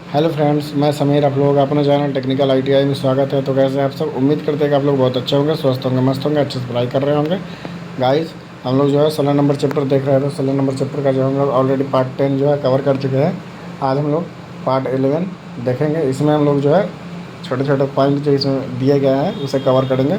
Hello friends, मैं समीर। आप लोग अपना चैनल टेक्निकल आईटीआई में स्वागत है। तो कैसे आप सब? उम्मीद करते हैं कि आप लोग बहुत अच्छे होंगे, स्वस्थ होंगे, मस्त होंगे, अच्छे से पढ़ाई कर रहे होंगे। गाइस, हम लोग जो है 16 नंबर चैप्टर देख रहे थे। 16 नंबर चैप्टर का जो हम लोग ऑलरेडी पार्ट 10 जो है कवर कर चुके हैं। आज हम लोग पार्ट 11 देखेंगे। इसमें हम लोग जो है छोटे छोटे पॉइंट जो इसमें दिए गए हैं उसे कवर करेंगे।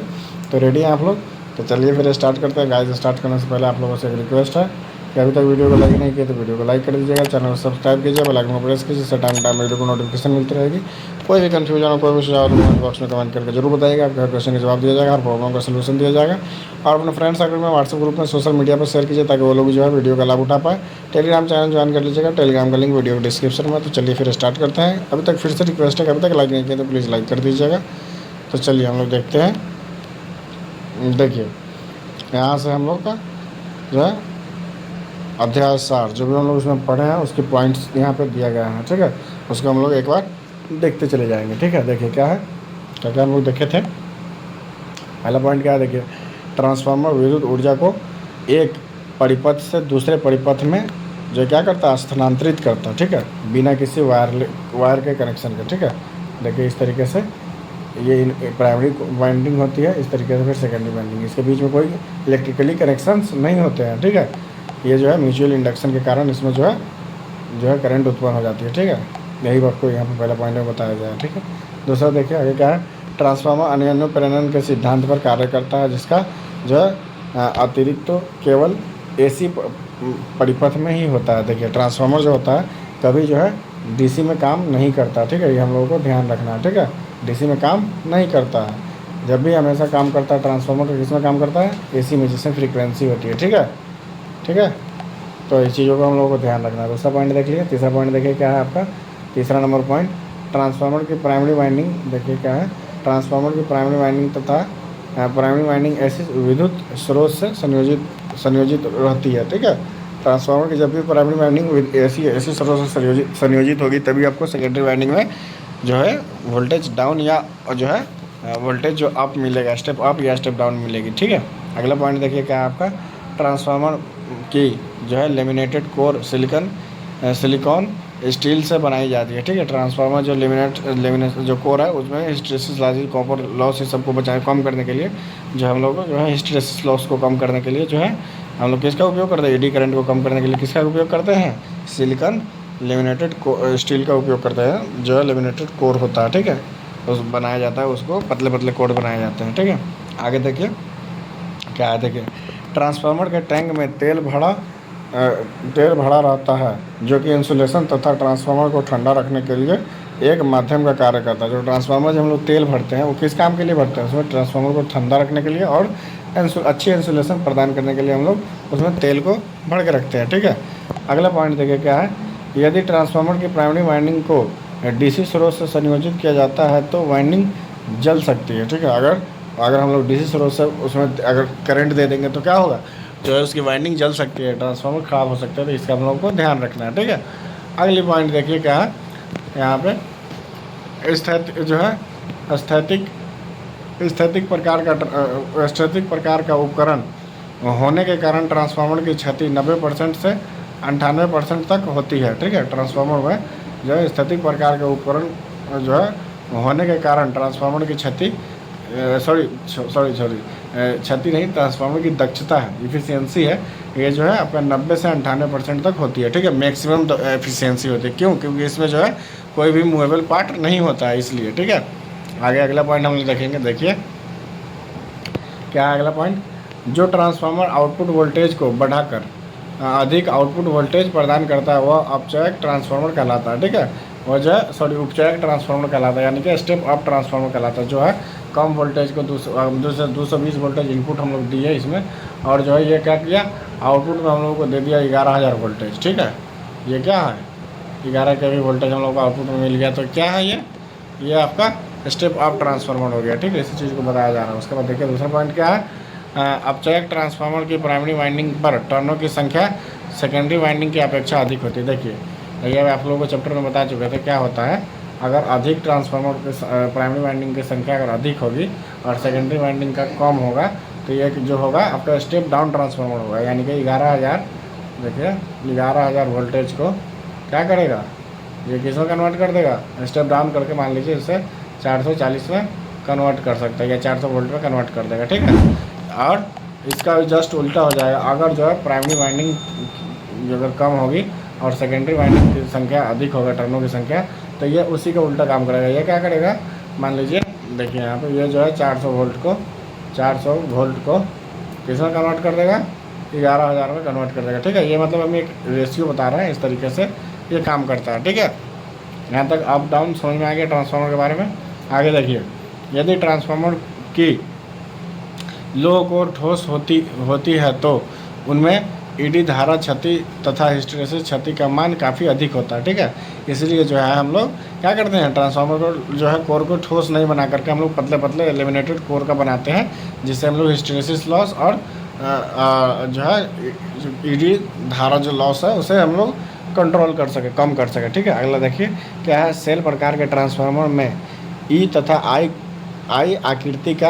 तो रेडी हैं आप लोग? तो चलिए फिर स्टार्ट करते हैं। गाइस, स्टार्ट करने से पहले आप लोगों से एक रिक्वेस्ट है कि अभी तक वीडियो को लाइक नहीं किया तो वीडियो को लाइक कर दीजिएगा, चैनल को सब्सक्राइब कीजिए, बेल आइकन को प्रेस कीजिए, इससे टाइम टाइम वीडियो को नोटिफिकेशन मिलती रहेगी। कोई भी कंफ्यूजन हो, कोई भी सुझाव हो तो कमेंट बॉक्स में कमेंट करके जरूर बताइएगा। आपके हर क्वेश्चन का जवाब दिया जाएगा, हर प्रॉब्लम का सलूशन दिया जाएगा। और अपने फ्रेंड सर्कल में, व्हाट्सएप ग्रुप में, सोशल मीडिया पर शेयर कीजिए ताकि वो लोग जो है वीडियो का लाभ उठा पाए। टेलीग्राम चैनल ज्वाइन कर लीजिएगा, टेलीग्राम का लिंक वीडियो के डिस्क्रिप्शन में। तो चलिए फिर स्टार्ट करते हैं। अभी तक फिर से रिक्वेस्ट है कि अभी तक लाइक नहीं किया तो प्लीज़ लाइक कर दीजिएगा। तो चलिए हम लोग देखते हैं। देखिए, यहाँ से हम लोग का जो है अध्याय 4 जो भी हम लोग उसमें पढ़े हैं उसके पॉइंट्स यहाँ पे दिया गया है। ठीक है, उसको हम लोग एक बार देखते चले जाएंगे। ठीक है, देखिए क्या है, क्या क्या हम लोग देखे थे। पहला पॉइंट क्या है, देखिए, ट्रांसफार्मर विद्युत ऊर्जा को एक परिपथ से दूसरे परिपथ में जो क्या करता है, स्थानांतरित करता है। ठीक है, बिना किसी वायर के कनेक्शन के। ठीक है, देखिए इस तरीके से ये प्राइमरी वाइंडिंग होती है, इस तरीके से फिर सेकेंडरी वाइंडिंग। इसके बीच में कोई इलेक्ट्रिकली कनेक्शंस नहीं होते हैं। ठीक है, ये जो है म्यूचुअल इंडक्शन के कारण इसमें जो है करंट उत्पन्न हो जाती है। ठीक है, यही आपको यहाँ पर पहला पॉइंट में बताया गया है। ठीक है, दूसरा देखिए आगे क्या है, ट्रांसफार्मर अन्योन्य प्रेरण के सिद्धांत पर कार्य करता है, जिसका जो है अतिरिक्त तो केवल एसी परिपथ में ही होता है। देखिए, ट्रांसफार्मर जो होता है कभी जो है डीसी में काम नहीं करता। ठीक है, ये हम लोगों को ध्यान रखना है। ठीक है, डीसी में काम नहीं करता है। जब भी हमेशा काम करता है ट्रांसफार्मर तो किस में काम करता है, एसी में, जिसमें फ्रीक्वेंसी होती है। ठीक है, ठीक है, तो इस चीज़ों को हम लोगों को ध्यान रखना है। दूसरा पॉइंट देख लिया। तीसरा पॉइंट देखिए क्या है आपका, तीसरा नंबर पॉइंट, ट्रांसफार्मर की प्राइमरी वाइंडिंग। देखिए क्या है, ट्रांसफार्मर की प्राइमरी वाइंडिंग तथा प्राइमरी वाइंडिंग ऐसी विद्युत स्रोत से संयोजित रहती है। ठीक है, ट्रांसफार्मर की जब भी प्राइमरी वाइंडिंग ऐसी स्रोत से संयोजित होगी तभी आपको सेकेंडरी वाइंडिंग में जो है वोल्टेज डाउन या जो है वोल्टेज जो अप मिलेगा, स्टेप अप या स्टेप डाउन मिलेगी। ठीक है, अगला पॉइंट देखिए क्या है आपका, ट्रांसफार्मर की जो है लेमिनेटेड कोर सिलिकॉन स्टील से बनाई जाती है। ठीक है, ट्रांसफार्मर जो लेमिनेट जो कोर है उसमें हिस्टैरिसीस लॉस, कॉपर लॉस, इस सबको बचाए कम करने के लिए जो हम लोग जो है हिस्टैरिसीस लॉस को कम करने के लिए जो है हम लोग किसका उपयोग करते हैं, एडी करंट को कम करने के लिए किसका उपयोग करते हैं, सिलिकॉन लेमिनेटेड स्टील का उपयोग करते हैं, जो है लेमिनेटेड कोर होता है। ठीक है, उस बनाया जाता है, उसको पतले पतले कोर बनाए जाते हैं। ठीक है, आगे देखिए क्या है, देखिए, ट्रांसफार्मर के टैंक में तेल भरा रहता है जो कि इंसुलेशन तथा ट्रांसफार्मर को ठंडा रखने के लिए एक माध्यम का कार्य करता है। जो ट्रांसफार्मर जब हम लोग तेल भरते हैं वो किस काम के लिए भरते हैं, उसमें ट्रांसफार्मर को ठंडा रखने के लिए और अच्छी इंसुलेशन प्रदान करने के लिए हम लोग उसमें तेल को भर के रखते हैं। ठीक है, अगला पॉइंट देखिए क्या है, यदि ट्रांसफार्मर की प्राइमरी वाइंडिंग को डीसी स्रोत से संयोजित किया जाता है तो वाइंडिंग जल सकती है। ठीक है, अगर हम लोग डीसी स्रोत से उसमें अगर करंट दे देंगे तो क्या होगा, जो है उसकी वाइंडिंग जल सकती है, ट्रांसफार्मर ख़राब हो सकता है। तो इसका हम लोगों को ध्यान रखना है। ठीक है, अगली पॉइंट देखिए क्या है, यहाँ पे स्थैतिक प्रकार का उपकरण होने के कारण ट्रांसफार्मर की क्षति 90% से 98% तक होती है। ठीक है, ट्रांसफार्मर में जो है स्थैतिक प्रकार के उपकरण जो है होने के कारण ट्रांसफार्मर की क्षति क्षति नहीं, ट्रांसफार्मर की दक्षता है, इफिशियंसी है, ये जो है आपका 90 से 98% तक होती है। ठीक है, मैक्सिमम एफिशिएंसी होती है। क्यों? क्योंकि इसमें जो है कोई भी मूवेबल पार्ट नहीं होता है, इसलिए। ठीक है, आगे अगला पॉइंट हम लोग देखेंगे। देखिए क्या है अगला पॉइंट, जो ट्रांसफार्मर आउटपुट वोल्टेज को बढ़ाकर अधिक आउटपुट वोल्टेज प्रदान करता है वह अपचायक ट्रांसफार्मर कहलाता है। ठीक है, वह जो है उपचायक ट्रांसफार्मर कहलाता है, यानी कि स्टेप अप ट्रांसफार्मर कहलाता है। जो है कम वोल्टेज को 220 वोल्टेज इनपुट हम लोग दिए इसमें, और जो है ये क्या किया, आउटपुट में हम लोगों को दे दिया 11,000 वोल्टेज। ठीक है, ये क्या है, 11 के भी वोल्टेज हम लोग को आउटपुट में मिल गया। तो क्या है ये आपका स्टेप अप ट्रांसफार्मर हो गया। ठीक है, इसी चीज़ को बताया जा रहा है। उसके बाद देखिए दूसरा पॉइंट क्या है, अपचायक ट्रांसफार्मर की प्राइमरी वाइंडिंग पर टर्नों की संख्या सेकेंडरी वाइंडिंग की अपेक्षा अधिक होती है। देखिए, ये आप लोगों को चैप्टर में बता चुके थे क्या होता है, अगर अधिक ट्रांसफार्मर के प्राइमरी वाइंडिंग की संख्या अगर अधिक होगी और सेकेंडरी वाइंडिंग का कम होगा तो ये जो होगा आपका स्टेप डाउन ट्रांसफार्मर होगा, यानी कि 11,000, देखिए 11,000 वोल्टेज को क्या करेगा, ये किस में कन्वर्ट कर देगा, स्टेप डाउन करके मान लीजिए इसे 440 में कन्वर्ट कर सकता है या 400 वोल्ट में कन्वर्ट कर देगा, ठीक है। और इसका जस्ट उल्टा हो जाएगा, अगर जो है प्राइमरी वाइंडिंग अगर कम होगी और सेकेंडरी वाइंडिंग की संख्या अधिक होगा, टर्नों की संख्या, तो ये उसी का उल्टा काम करेगा। ये क्या करेगा, मान लीजिए देखिए यहाँ पे ये जो है 400 वोल्ट को किस में कन्वर्ट कर देगा, 11,000 में कन्वर्ट कर देगा, ठीक है। ये मतलब हमें एक रेशियो बता रहे हैं, इस तरीके से ये काम करता है, ठीक है। यहाँ तक अप डाउन समझ में आ गया ट्रांसफार्मर के बारे में। आगे देखिए, यदि ट्रांसफार्मर की लो कोर ठोस होती है तो उनमें ईडी धारा क्षति तथा हिस्टेरेसिस क्षति का मान काफ़ी अधिक होता है, ठीक है। इसलिए जो है हम लोग क्या करते हैं, ट्रांसफार्मर को जो है कोर को ठोस नहीं बना करके हम लोग पतले पतले एलिमिनेटेड कोर का बनाते हैं, जिससे हम लोग हिस्टेरेसिस लॉस और जो है ईडी धारा जो लॉस है उसे हम लोग कंट्रोल कर सके, कम कर सके, ठीक है। अगला देखिए क्या है, सेल प्रकार के ट्रांसफार्मर में ई तथा आई आकृति का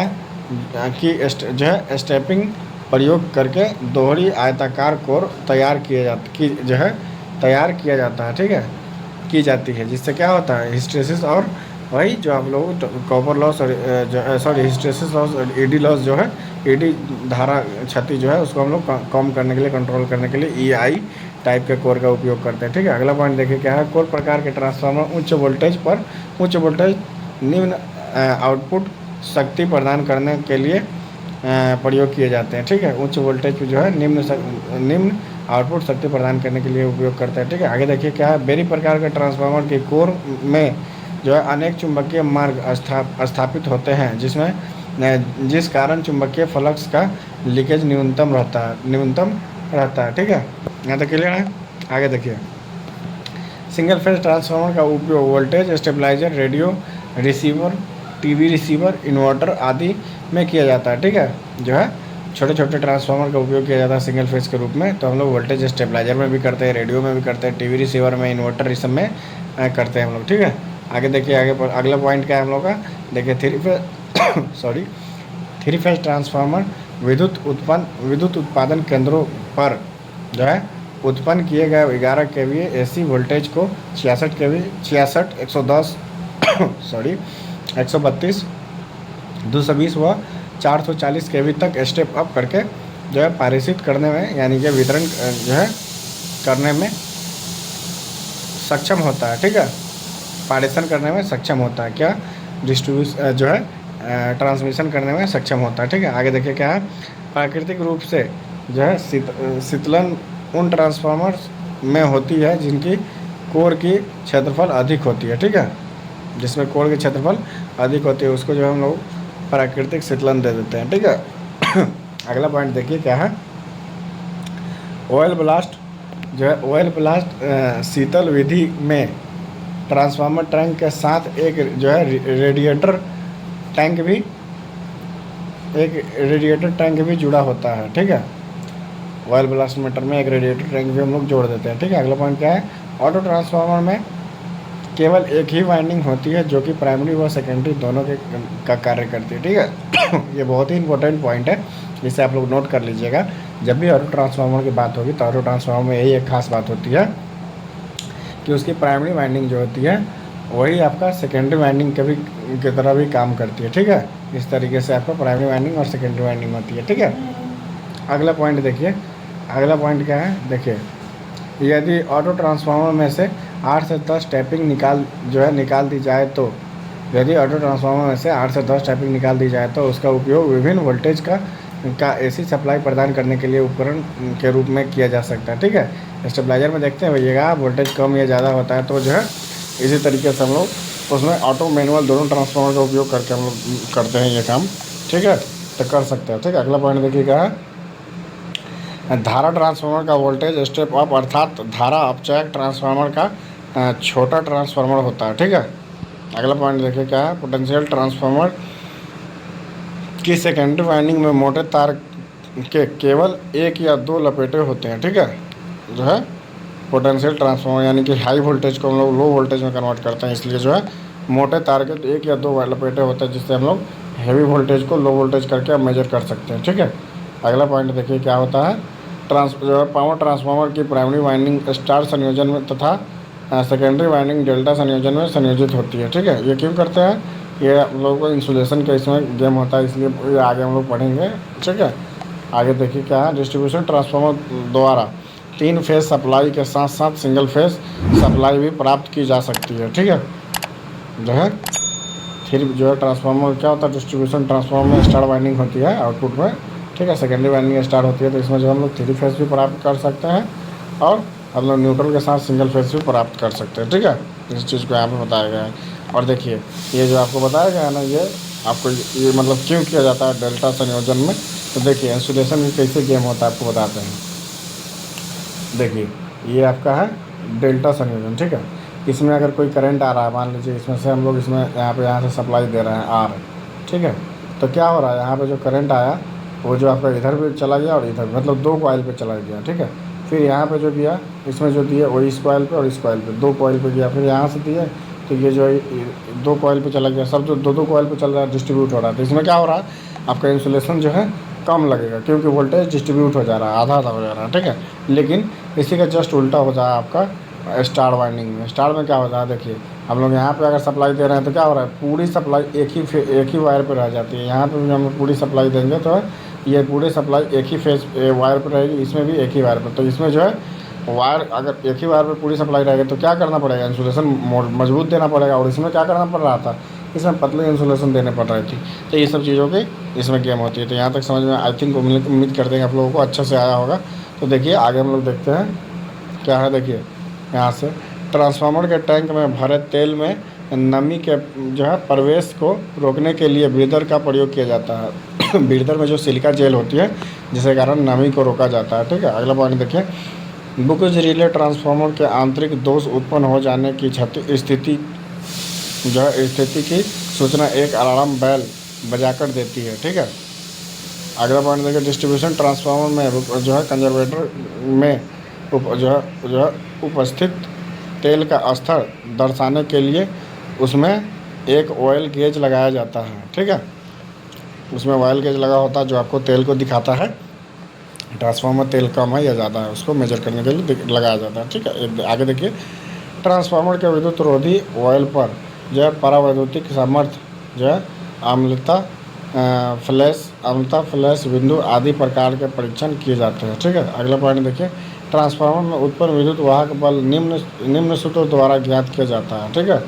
की जो है स्टेपिंग प्रयोग करके दोहरी आयताकार कोर तैयार किया जाता है, ठीक है, की जाती है, जिससे क्या होता है हिस्टेरेसिस और वही जो आप लोग कॉपर लॉस और सॉरी हिस्टेरेसिस लॉस और ईडी लॉस जो है ईडी धारा क्षति जो है उसको हम लोग कम करने के लिए, कंट्रोल करने के लिए ईआई टाइप के कोर का उपयोग करते हैं, ठीक है। अगला पॉइंट देखिए क्या है, कोर प्रकार के ट्रांसफार्मर उच्च वोल्टेज निम्न आउटपुट शक्ति प्रदान करने के लिए प्रयोग किए जाते हैं, ठीक है। उच्च वोल्टेज पे जो है निम्न आउटपुट शक्ति प्रदान करने के लिए उपयोग करते हैं, ठीक है। आगे देखिए क्या है, बेरी प्रकार के ट्रांसफार्मर के कोर में जो है अनेक चुंबकीय मार्ग स्थापित होते हैं, जिस कारण चुंबकीय फ्लक्स का लीकेज न्यूनतम रहता है, ठीक है। यहाँ तक क्लियर है। आगे देखिए, सिंगल फेज ट्रांसफार्मर का उपयोग voltage stabiliser, radio receiver, TV receiver, inverter आदि में किया जाता है, ठीक है। जो है छोटे छोटे ट्रांसफार्मर का उपयोग किया जाता है सिंगल फेज के रूप में, तो हम लोग वोल्टेज स्टेबलाइजर में भी करते हैं, रेडियो में भी करते हैं, टीवी रिसीवर में, इन्वर्टर इस सब में करते हैं हम लोग, ठीक है। आगे देखिए, अगला पॉइंट क्या है हम लोग का, देखिए थ्री फेज ट्रांसफार्मर विद्युत उत्पादन केंद्रों पर जो है उत्पन्न किए गए 11 केवीए एसी वोल्टेज को 110 132 220 व 440 केवी तक स्टेप अप करके जो है पारित करने में, यानी कि वितरण जो है करने में सक्षम होता है, ठीक है। पारिशन करने में सक्षम होता है, क्या डिस्ट्रीब्यूशन जो है ट्रांसमिशन करने में सक्षम होता है, ठीक है। आगे देखिए क्या है, प्राकृतिक रूप से जो है शीतलन उन ट्रांसफार्मर्स में होती है जिनकी कोर की क्षेत्रफल अधिक होती है, ठीक है। जिसमें कोर की क्षेत्रफल अधिक होती है उसको जो है हम लोग प्राकृतिक शीतलन दे देते हैं, ठीक है। अगला पॉइंट देखिए क्या है, ऑयल ब्लास्ट जो है ऑयल ब्लास्ट शीतल विधि में ट्रांसफार्मर टैंक के साथ एक जो है रेडिएटर टैंक भी जुड़ा होता है, ठीक है। ऑयल ब्लास्ट मीटर में एक रेडिएटर टैंक भी हम लोग जोड़ देते हैं, ठीक है। अगला पॉइंट क्या है, ऑटो ट्रांसफार्मर में केवल एक ही वाइंडिंग होती है जो कि प्राइमरी व सेकेंडरी दोनों का कार्य करती है, ठीक है। ये बहुत ही इंपॉर्टेंट पॉइंट है, जिसे आप लोग नोट कर लीजिएगा। जब भी ऑटो ट्रांसफार्मर की बात होगी तो ऑटो ट्रांसफार्मर में यही एक खास बात होती है कि उसकी प्राइमरी वाइंडिंग जो होती है वही आपका सेकेंडरी वाइंडिंग की तरह भी काम करती है, ठीक है। इस तरीके से आपका प्राइमरी वाइंडिंग और सेकेंडरी वाइंडिंग होती है, ठीक है। अगला पॉइंट देखिए, अगला पॉइंट क्या है, देखिए यदि ऑटो ट्रांसफार्मर में से 8 से 10 टैपिंग निकाल दी जाए तो यदि ऑटो ट्रांसफार्मर में से 8 से 10 टैपिंग निकाल दी जाए तो उसका उपयोग विभिन्न वोल्टेज का एसी सप्लाई प्रदान करने के लिए उपकरण के रूप में किया जा सकता है, ठीक है। स्टेबलाइजर में देखते हैं भैया वोल्टेज कम या ज़्यादा होता है तो जो है इसी तरीके से हम लोग उसमें ऑटो मैनुअल दोनों ट्रांसफार्मर का उपयोग करके हम लोग करते हैं ये काम, ठीक है, तो कर सकते हैं, ठीक है। अगला पॉइंट देखिए क्या है, धारा ट्रांसफार्मर का वोल्टेज स्टेप अप अर्थात धारा अपचायक ट्रांसफार्मर का छोटा ट्रांसफार्मर होता है, ठीक है। अगला पॉइंट देखिए क्या है, पोटेंशियल ट्रांसफार्मर की सेकेंडरी वाइंडिंग में मोटे तार के केवल 1 या 2 लपेटे होते हैं, ठीक है। जो है पोटेंशियल ट्रांसफार्मर यानी कि हाई वोल्टेज को हम लोग लो वोल्टेज में कन्वर्ट करते हैं, इसलिए जो है मोटे तार के 1 या 2 लपेटे होते हैं, जिससे हम लोग हैवी वोल्टेज को लो वोल्टेज करके हम मेजर कर सकते हैं, ठीक है। अगला पॉइंट देखिए क्या होता है, पावर ट्रांसफार्मर की प्राइमरी वाइंडिंग स्टार संयोजन में तथा सेकेंडरी वाइंडिंग डेल्टा संयोजन में संयोजित होती है। ठीक है, ये क्यों करते हैं, ये हम लोग को इंसुलेशन का इसमें गेम होता है, इसलिए ये आगे हम लोग पढ़ेंगे। ठीक है, आगे देखिए क्या है, डिस्ट्रीब्यूशन ट्रांसफार्मर द्वारा 3 फेज सप्लाई के साथ साथ सिंगल फेज सप्लाई भी प्राप्त की जा सकती है। ठीक है, जो है फिर जो है ट्रांसफार्मर क्या होता है, डिस्ट्रीब्यूशन ट्रांसफार्मर में स्टार वाइंडिंग होती है आउटपुट में। ठीक है, सेकेंडरी वाइंडिंग स्टार्ट होती है, तो इसमें जो हम लोग 3 फेज भी प्राप्त कर सकते हैं और हम लोग न्यूट्रल के साथ सिंगल फेज भी प्राप्त कर सकते हैं। ठीक है, इस चीज़ को यहाँ पे बताया गया है। और देखिए ये जो आपको बताया गया है ना, ये आपको ये मतलब क्यों किया जाता है डेल्टा संयोजन में, तो देखिए इंसुलेशन में कैसे गेम होता है आपको बताते हैं। देखिए ये आपका है डेल्टा संयोजन। ठीक है, इसमें अगर कोई करंट आ रहा है, मान लीजिए इसमें से हम लोग इसमें यहाँ से सप्लाई दे रहे हैं आर। ठीक है, तो क्या हो रहा है, यहाँ पे जो करंट आया वो जो आपका इधर भी चला गया और इधर, मतलब 2 कॉइल पे चला गया। ठीक है, फिर यहाँ पे जो दिया, इसमें जो दिया वो इस कॉइल पे और इस कॉइल पे, 2 कॉइल पे गया, फिर यहाँ से दिया तो ये जो है 2 कॉइल पे चला गया, सब जो 2 कॉइल पे चल रहा है डिस्ट्रीब्यूट हो रहा है। तो इसमें क्या हो रहा है, आपका इंसुलेशन जो है कम लगेगा, क्योंकि वोल्टेज डिस्ट्रीब्यूट हो जा रहा है, आधा आधा हो जा रहा है। ठीक है, लेकिन इसी का जस्ट उल्टा हो जाए आपका स्टार वाइंडिंग में। स्टार में क्या हो रहा है, देखिए हम लोग यहाँ पे अगर सप्लाई दे रहे हैं तो क्या हो रहा है, पूरी सप्लाई एक ही वायर पे रह जाती है। यहाँ पे भी हम लोग पूरी सप्लाई देंगे तो ये पूरी सप्लाई एक ही फेज वायर पर रहेगी, इसमें भी एक ही वायर पर। तो इसमें जो है वायर अगर एक ही वायर पर पूरी सप्लाई रहेगी तो क्या करना पड़ेगा, इंसुलेशन मजबूत देना पड़ेगा, और इसमें क्या करना पड़ रहा था, इसमें पतले इंसुलेशन देने पड़ रही थी। तो ये सब चीज़ों की इसमें गेम होती है। तो यहाँ तक समझ में आई थिंक उम्मीद करते हैं आप लोगों को अच्छे से आया होगा। तो देखिए आगे हम लोग देखते हैं क्या है। देखिए यहाँ से ट्रांसफार्मर के टैंक में भरे तेल में नमी के जो है प्रवेश को रोकने के लिए ब्रीदर का प्रयोग किया जाता है। ब्रीदर में जो सिलिका जेल होती है जिसके कारण नमी को रोका जाता है। ठीक है, अगला पॉइंट देखिए, बुकिंग रिले ट्रांसफार्मर के आंतरिक दोष उत्पन्न हो जाने की स्थिति जो है स्थिति की सूचना एक अलार्म बेल बजाकर देती है। ठीक है, अगला पॉइंट देखिए, डिस्ट्रीब्यूशन ट्रांसफार्मर में जो है कंजर्वेटर में जो है उपस्थित तेल का स्तर दर्शाने के लिए उसमें एक ऑयल गेज लगाया जाता है। ठीक है, उसमें ऑयल गेज लगा होता है जो आपको तेल को दिखाता है, ट्रांसफार्मर तेल कम है या ज़्यादा है, उसको मेजर करने के लिए लगाया जाता है। ठीक है, आगे देखिए, ट्रांसफार्मर के विद्युत रोधी ऑयल पर जो है परावैद्युतिक सामर्थ्य जो है अम्लता फ्लैश बिंदु आदि प्रकार के परीक्षण किए जाते हैं। ठीक है, अगला पॉइंट देखिए, ट्रांसफार्मर में उत्पन्न विद्युत वाहक बल निम्न सूत्रों द्वारा ज्ञात किया जाता है। ठीक है,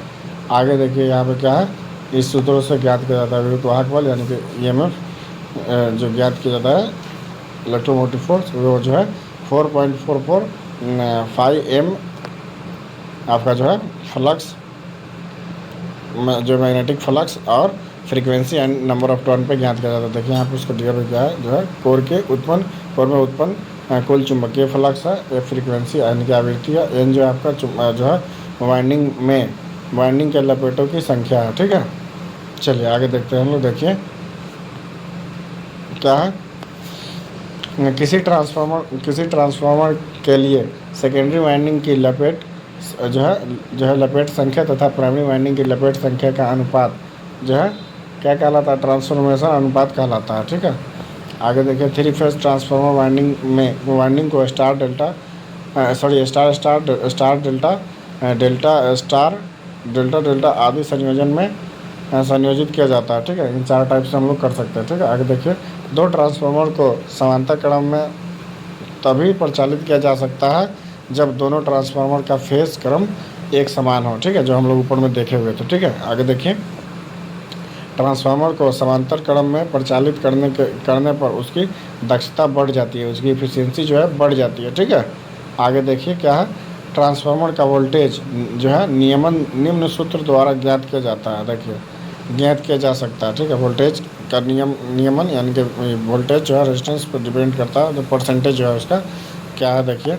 आगे देखिए यहाँ पे क्या है, इस सूत्रों से ज्ञात किया जाता है विद्युत वाहक बल, यानी कि EMF जो ज्ञात किया जाता है इलेक्ट्रोमोटिव फोर्स, वो जो है 4.44 M आपका जो है फ्लक्स जो मैग्नेटिक फ्लक्स और frequency and number of turn पे ज्ञात किया जाता है। देखिए यहाँ पे उसको दिया गया है जो है कोर में उत्पन्न कुल चुंबकीय फ्लक्स है, ये फ्रीक्वेंसी एन की आवृत्ति है, एन जो है आपका जो है वाइंडिंग के लपेटों की संख्या है। ठीक है, चलिए आगे देखते हैं हम लोग। देखिए क्या है, किसी ट्रांसफार्मर के लिए सेकेंडरी वाइंडिंग की लपेट जो है लपेट संख्या तथा प्राइमरी वाइंडिंग की लपेट संख्या का अनुपात जो है क्या कहलाता है, ट्रांसफॉर्मेशन अनुपात कहलाता है। ठीक है, आगे देखिए, 3 फेज ट्रांसफार्मर वाइंडिंग को स्टार डेल्टा आदि संयोजन में संयोजित किया जाता है। ठीक है, इन 4 टाइप से हम लोग कर सकते हैं। ठीक है, आगे देखिए, 2 ट्रांसफार्मर को समांतर क्रम में तभी परिचालित किया जा सकता है जब दोनों ट्रांसफार्मर का फेज क्रम एक समान हो। ठीक है, जो हम लोग ऊपर में देखे हुए थे। ठीक है, आगे देखिए, ट्रांसफार्मर को समांतर क्रम में परिचालित करने पर उसकी दक्षता बढ़ जाती है, उसकी एफिशिएंसी जो है बढ़ जाती है। ठीक है, आगे देखिए क्या है, ट्रांसफार्मर का वोल्टेज जो है निम्न सूत्र द्वारा ज्ञात किया जाता है। देखिए ज्ञात किया जा सकता है। ठीक है, वोल्टेज का नियमन यानी कि वोल्टेज जो है रेजिस्टेंस पर डिपेंड करता है, जो परसेंटेज जो है उसका क्या है, देखिए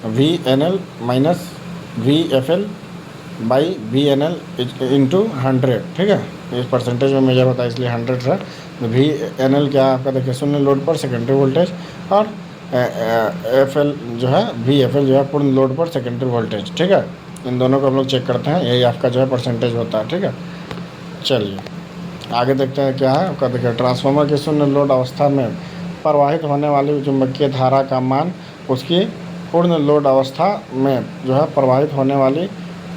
VNL minus VFL by VNL into 100। ठीक है, इस परसेंटेज में मेजर होता है इसलिए 100 है। VNL क्या है आपका, देखिए शून्य लोड पर सेकेंडरी वोल्टेज, और FL जो है VFL जो है पूर्ण लोड पर सेकेंडरी वोल्टेज। ठीक है, इन दोनों को हम लोग चेक करते हैं, यही आपका जो है परसेंटेज होता है। ठीक है, चलिए आगे देखते हैं क्या है आपका। देखिए, ट्रांसफार्मर की शून्य लोड अवस्था में प्रवाहित होने वाली चुंबकीय धारा का मान उसकी पूर्ण लोड अवस्था में जो है प्रवाहित होने वाली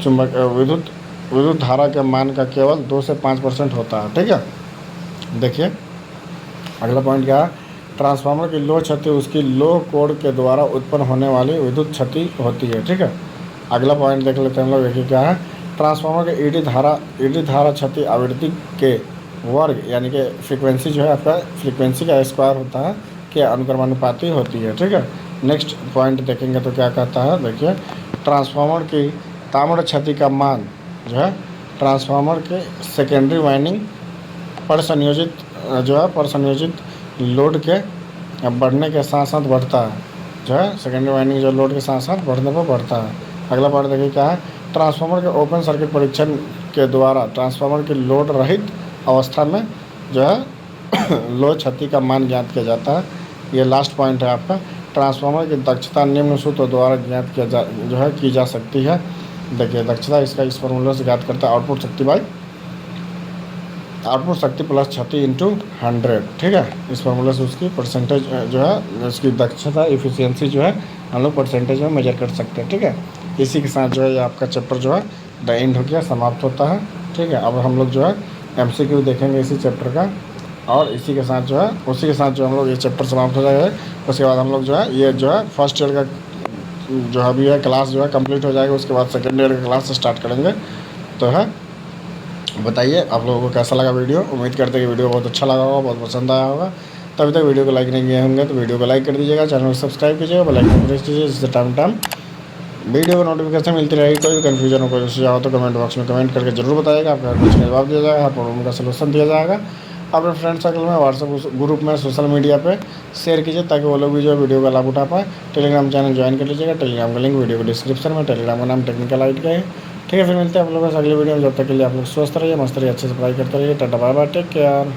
चुंबक विद्युत विद्युत धारा के मान का केवल 2 से 5% होता है। ठीक है, देखिए अगला पॉइंट क्या है, ट्रांसफार्मर की लो क्षति उसकी लो कोड के द्वारा उत्पन्न होने वाली विद्युत क्षति होती है। ठीक है, अगला पॉइंट देख लेते हैं हम लोग। देखिए क्या है, ट्रांसफार्मर के ईडी धारा क्षति आवृत्ति के वर्ग यानी कि फ्रीक्वेंसी जो है आपका फ्रीक्वेंसी का स्क्वायर होता है के अनुक्रमानुपाती होती है। ठीक है, नेक्स्ट पॉइंट देखेंगे तो क्या कहता है, देखिए ट्रांसफार्मर की ताम्र क्षति का मान जो है ट्रांसफार्मर के सेकेंडरी वाइंडिंग पर संयोजित लोड के बढ़ने के साथ साथ बढ़ता है, जो है सेकेंडरी वाइंडिंग जो लोड के साथ साथ बढ़ने पर बढ़ता है। अगला पॉइंट देखिए क्या है, ट्रांसफार्मर के ओपन सर्किट परीक्षण के द्वारा ट्रांसफार्मर की लोड रहित अवस्था में जो है लो क्षति का मान ज्ञात किया जाता है। ये लास्ट पॉइंट है आपका, ट्रांसफार्मर की दक्षता निम्न सूत्र द्वारा ज्ञात की जा सकती है। देखिए दक्षता इसका इस फॉर्मूला से ज्ञात करता है, आउटपुट शक्ति प्लस क्षति इंटू 100। ठीक है, इस फॉर्मूला से उसकी परसेंटेज जो है उसकी दक्षता इफिशियंसी जो है हम लोग परसेंटेज में मेजर कर सकते हैं। ठीक है, इसी के साथ जो है ये आपका चैप्टर जो है द एंड हो गया, समाप्त होता है। ठीक है, अब हम लोग जो है MCQ देखेंगे इसी चैप्टर का, और इसी के साथ जो है उसी के साथ जो हम लोग ये चैप्टर समाप्त हो जाएगा। उसके बाद हम लोग जो है ये जो है फर्स्ट ईयर का जो अभी है क्लास जो है कंप्लीट हो जाएगा। उसके बाद सेकेंड ईयर का क्लास स्टार्ट करेंगे। तो है बताइए आप लोगों को कैसा लगा वीडियो। उम्मीद करते हैं कि वीडियो बहुत अच्छा लगा होगा, बहुत पसंद आया होगा। तभी तक वीडियो को लाइक नहीं किए होंगे तो वीडियो को लाइक कर दीजिएगा, चैनल को सब्सक्राइब कीजिएगा, बेल आइकन प्रेस कीजिए, जिससे टाइम वीडियो को नोटिफिकेशन मिलती रहेगी। कोई भी कन्फ्यूजन हो, कोई सुझाव हो तो कमेंट बॉक्स में कमेंट करके जरूर बताइएगा। आपका हर क्वेश्चन का जवाब दिया जाएगा, हर प्रॉब्लम का सलूशन दिया जाएगा। अपने फ्रेंड सर्कल में, व्हाट्सएप ग्रुप में, सोशल मीडिया पे शेयर कीजिए ताकि वो लोग भी जो वीडियो का लाभ उठा पाए। टेलीग्राम चैनल ज्वाइन कर लीजिएगा, टेलीग्राम का लिंक वीडियो को डिस्क्रिप्शन में, टेलीग्राम का नाम टेक्निकल आईटी है। ठीक है, फिर मिलते हैं आप लोगों से अगले वीडियो में। जब तक के लिए आप लोग स्वस्थ रहिए, मस्त रहिए, अच्छे से पढ़ाई करते रहिए। Tata bye bye, take care.